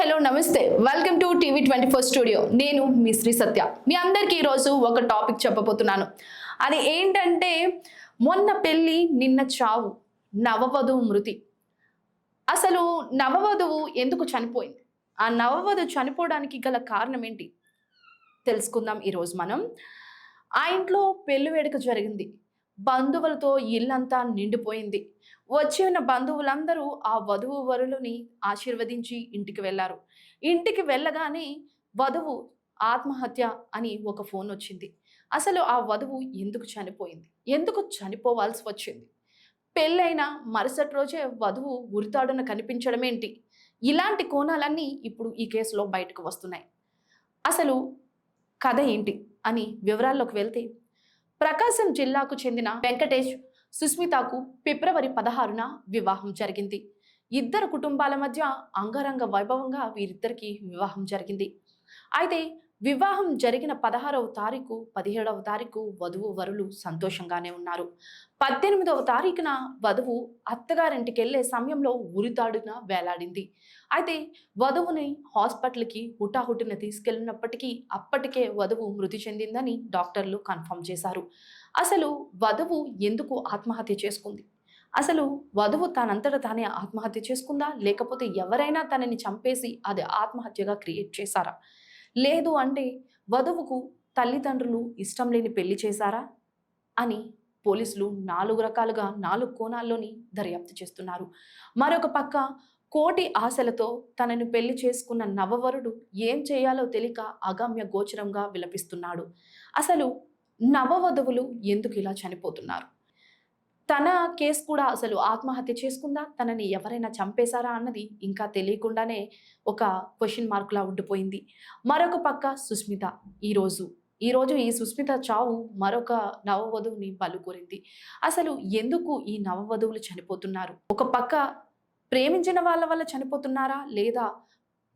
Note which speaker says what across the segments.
Speaker 1: Hello నమస్తే welcome to TV 24 studio. నేను మీ శ్రీ సత్య. మీ అందరికీ ఈరోజు ఒక టాపిక్ చెప్పబోతున్నాను. అది ఏంటంటే మొన్న పెళ్లి నిన్న చావు, నవవధువు మృతి. అసలు నవవధువు ఎందుకు చనిపోయింది? ఆ నవవధువు చనిపోవడానికి గల కారణం ఏంటి తెలుసుకుందాం ఈరోజు మనం. ఆ ఇంట్లో పెళ్లి వేడుక జరిగింది. బంధువులతో ఇల్లంతా నిండిపోయింది. వచ్చిన బంధువులందరూ ఆ వధువు వరులని ఆశీర్వదించి ఇంటికి వెళ్లారు. ఇంటికి వెళ్ళగానే వధువు ఆత్మహత్య అని ఒక ఫోన్ వచ్చింది. అసలు ఆ వధువు ఎందుకు చనిపోయింది? ఎందుకు చనిపోవాల్సి వచ్చింది? పెళ్ళైన మరుసటి రోజే వధువు ఉరితాడున కనిపించడం ఏంటి? ఇలాంటి కోణాలన్నీ ఇప్పుడు ఈ కేసులో బయటకు వస్తున్నాయి. అసలు కథ ఏంటి అని వివరాల్లోకి వెళ్తే, ప్రకాశం జిల్లాకు చెందిన వెంకటేష్ సుస్మితకు ఫిబ్రవరి 16న వివాహం జరిగింది. ఇద్దరు కుటుంబాల మధ్య అంగరంగ వైభవంగా వీరిద్దరికి వివాహం జరిగింది. అయితే వివాహం జరిగిన 16వ తారీఖు 17వ తారీఖు వధువు వరులు సంతోషంగానే ఉన్నారు. 18వ తారీఖున వధువు అత్తగారింటికి వెళ్లే సమయంలో ఉరితాడున వేలాడింది. అయితే వధువుని హాస్పిటల్కి హుటాహుటిన తీసుకెళ్లినప్పటికీ అప్పటికే వధువు మృతి చెందిందని డాక్టర్లు కన్ఫర్మ్ చేశారు. అసలు వధువు ఎందుకు ఆత్మహత్య చేసుకుంది? అసలు వధువు తనంతట తానే ఆత్మహత్య చేసుకుందా, లేకపోతే ఎవరైనా తనని చంపేసి అది ఆత్మహత్యగా క్రియేట్ చేశారా? లేదు అంటే వధువుకు తల్లిదండ్రులు ఇష్టం లేని పెళ్లి చేశారా అని పోలీసులు 4 రకాలుగా 4 కోణాల్లోని దర్యాప్తు చేస్తున్నారు. మరొక పక్క కోటి ఆశలతో తనను పెళ్లి చేసుకున్న నవవరుడు ఏం చేయాలో తెలియక అగమ్య గోచరంగా విలపిస్తున్నాడు. అసలు నవవధువులు ఎందుకు ఇలా చనిపోతున్నారు? తన కేసు కూడా అసలు ఆత్మహత్య చేసుకుందా, తనని ఎవరైనా చంపేశారా అన్నది ఇంకా తెలియకుండానే ఒక క్వశ్చన్ మార్క్‌లా ఉండిపోయింది. మరొక పక్క సుస్మిత ఈరోజు ఈ సుస్మిత చావు మరొక నవవధువుని బలికోరింది. అసలు ఎందుకు ఈ నవవధువులు చనిపోతున్నారు? ఒక పక్క ప్రేమించిన వాళ్ళ వల్ల చనిపోతున్నారా? లేదా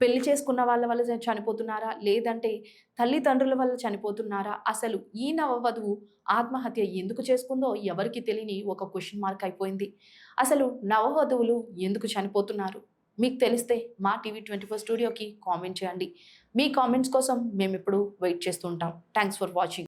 Speaker 1: పెళ్లి చేసుకున్న వాళ్ళ వల్ల చనిపోతున్నారా? లేదంటే తల్లిదండ్రుల వల్ల చనిపోతున్నారా? అసలు ఈ నవవధువు ఆత్మహత్య ఎందుకు చేసుకుందో ఎవరికీ తెలియని ఒక క్వశ్చన్ మార్క్ అయిపోయింది. అసలు నవవధువులు ఎందుకు చనిపోతున్నారు? మీకు తెలిస్తే మా టీవీ 24 స్టూడియోకి కామెంట్ చేయండి. మీ కామెంట్స్ కోసం మేమెప్పుడు వెయిట్ చేస్తూ ఉంటాం. Thanks for watching.